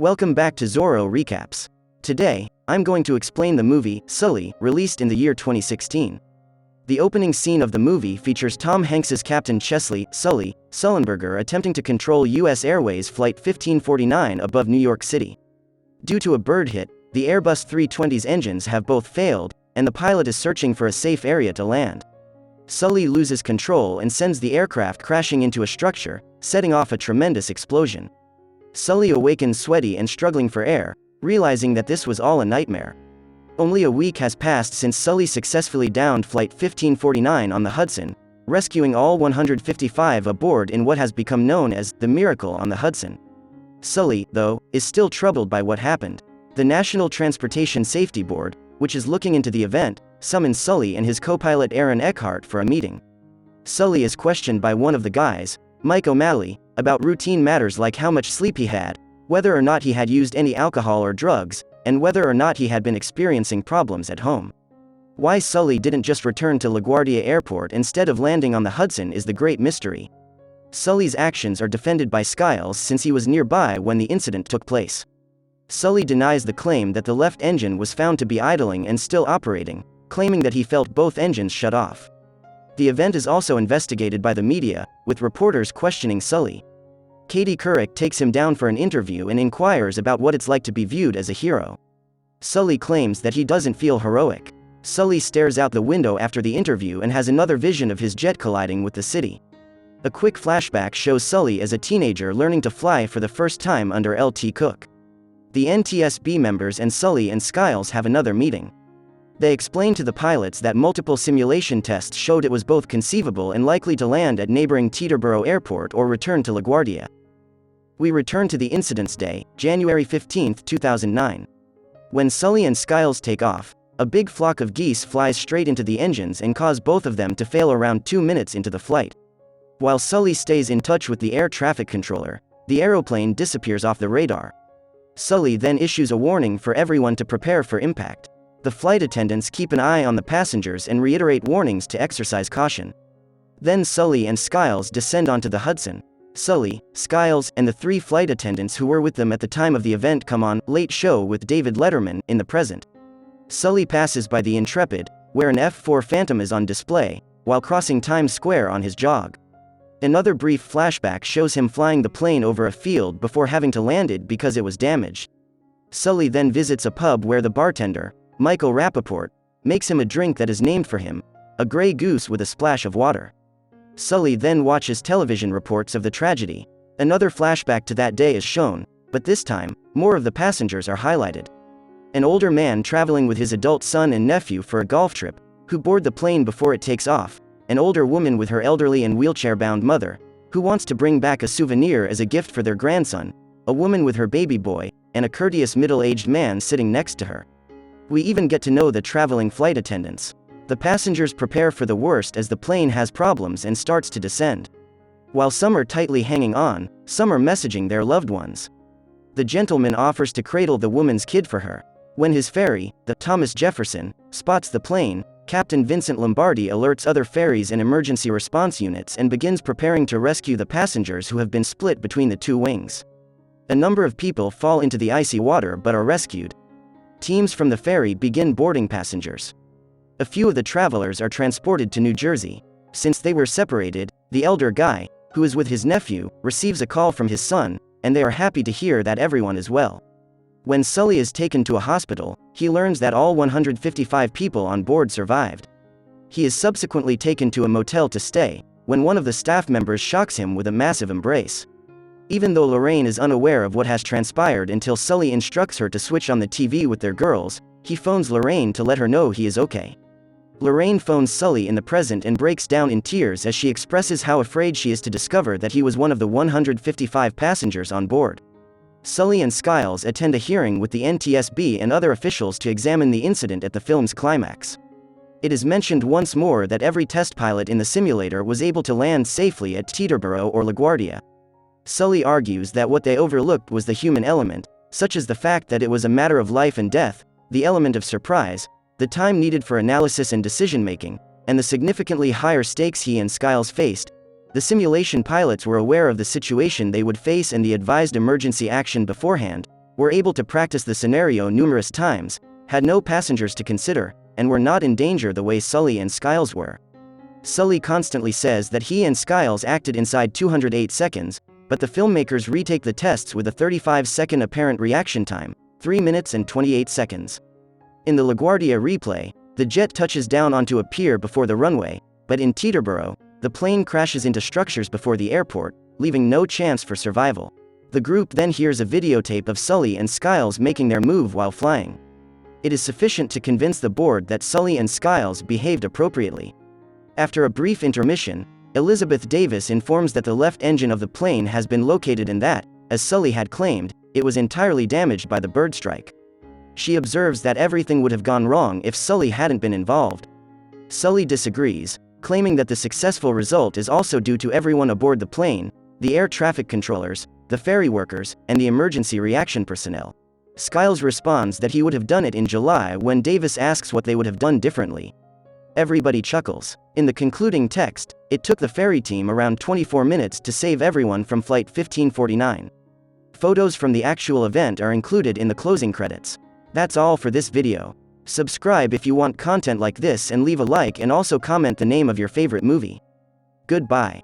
Welcome back to Zorro Recaps. Today, I'm going to explain the movie, Sully, released in the year 2016. The opening scene of the movie features Tom Hanks's Captain Chesley, Sully, Sullenberger attempting to control U.S. Airways Flight 1549 above New York City. Due to a bird hit, the Airbus 320's engines have both failed, and the pilot is searching for a safe area to land. Sully loses control and sends the aircraft crashing into a structure, setting off a tremendous explosion. Sully awakens sweaty and struggling for air, realizing that this was all a nightmare. Only a week has passed since Sully successfully downed Flight 1549 on the Hudson, rescuing all 155 aboard in what has become known as the Miracle on the Hudson. Sully, though, is still troubled by what happened. The National Transportation Safety Board, which is looking into the event, summons Sully and his co-pilot Aaron Eckhart for a meeting. Sully is questioned by one of the guys, Mike O'Malley, about routine matters like how much sleep he had, whether or not he had used any alcohol or drugs, and whether or not he had been experiencing problems at home. Why Sully didn't just return to LaGuardia Airport instead of landing on the Hudson is the great mystery. Sully's actions are defended by Skiles since he was nearby when the incident took place. Sully denies the claim that the left engine was found to be idling and still operating, claiming that he felt both engines shut off. The event is also investigated by the media, with reporters questioning Sully. Katie Couric takes him down for an interview and inquires about what it's like to be viewed as a hero. Sully claims that he doesn't feel heroic. Sully stares out the window after the interview and has another vision of his jet colliding with the city. A quick flashback shows Sully as a teenager learning to fly for the first time under Lt. Cook. The NTSB members and Sully and Skiles have another meeting. They explain to the pilots that multiple simulation tests showed it was both conceivable and likely to land at neighboring Teterboro Airport or return to LaGuardia. We return to the incident's day, January 15, 2009. When Sully and Skiles take off, a big flock of geese flies straight into the engines and cause both of them to fail around 2 minutes into the flight. While Sully stays in touch with the air traffic controller, the aeroplane disappears off the radar. Sully then issues a warning for everyone to prepare for impact. The flight attendants keep an eye on the passengers and reiterate warnings to exercise caution. Then Sully and Skiles descend onto the Hudson. Sully, Skiles, and the 3 flight attendants who were with them at the time of the event come on Late Show with David Letterman in the present. Sully passes by the Intrepid, where an F-4 Phantom is on display, while crossing Times Square on his jog. Another brief flashback shows him flying the plane over a field before having to land it because it was damaged. Sully then visits a pub where the bartender, Michael Rappaport, makes him a drink that is named for him, a Grey Goose with a splash of water. Sully then watches television reports of the tragedy. Another flashback to that day is shown, but this time, more of the passengers are highlighted. An older man traveling with his adult son and nephew for a golf trip, who board the plane before it takes off, an older woman with her elderly and wheelchair-bound mother, who wants to bring back a souvenir as a gift for their grandson, a woman with her baby boy, and a courteous middle-aged man sitting next to her. We even get to know the traveling flight attendants. The passengers prepare for the worst as the plane has problems and starts to descend. While some are tightly hanging on, some are messaging their loved ones. The gentleman offers to cradle the woman's kid for her. When his ferry, the Thomas Jefferson, spots the plane, Captain Vincent Lombardi alerts other ferries and emergency response units and begins preparing to rescue the passengers who have been split between the 2 wings. A number of people fall into the icy water but are rescued. Teams from the ferry begin boarding passengers. A few of the travelers are transported to New Jersey. Since they were separated, the elder guy, who is with his nephew, receives a call from his son, and they are happy to hear that everyone is well. When Sully is taken to a hospital, he learns that all 155 people on board survived. He is subsequently taken to a motel to stay, when one of the staff members shocks him with a massive embrace. Even though Lorraine is unaware of what has transpired until Sully instructs her to switch on the TV with their girls, he phones Lorraine to let her know he is okay. Lorraine phones Sully in the present and breaks down in tears as she expresses how afraid she is to discover that he was one of the 155 passengers on board. Sully and Skiles attend a hearing with the NTSB and other officials to examine the incident at the film's climax. It is mentioned once more that every test pilot in the simulator was able to land safely at Teterboro or LaGuardia. Sully argues that what they overlooked was the human element, such as the fact that it was a matter of life and death, the element of surprise, the time needed for analysis and decision-making, and the significantly higher stakes he and Skiles faced. The simulation pilots were aware of the situation they would face and the advised emergency action beforehand, were able to practice the scenario numerous times, had no passengers to consider, and were not in danger the way Sully and Skiles were. Sully constantly says that he and Skiles acted inside 208 seconds, but the filmmakers retake the tests with a 35-second apparent reaction time, 3 minutes and 28 seconds. In the LaGuardia replay, the jet touches down onto a pier before the runway, but in Teterboro, the plane crashes into structures before the airport, leaving no chance for survival. The group then hears a videotape of Sully and Skiles making their move while flying. It is sufficient to convince the board that Sully and Skiles behaved appropriately. After a brief intermission, Elizabeth Davis informs that the left engine of the plane has been located and that, as Sully had claimed, it was entirely damaged by the bird strike. She observes that everything would have gone wrong if Sully hadn't been involved. Sully disagrees, claiming that the successful result is also due to everyone aboard the plane, the air traffic controllers, the ferry workers, and the emergency reaction personnel. Skiles responds that he would have done it in July when Davis asks what they would have done differently. Everybody chuckles. In the concluding text, it took the ferry team around 24 minutes to save everyone from Flight 1549. Photos from the actual event are included in the closing credits. That's all for this video. Subscribe if you want content like this and leave a like and also comment the name of your favorite movie. Goodbye.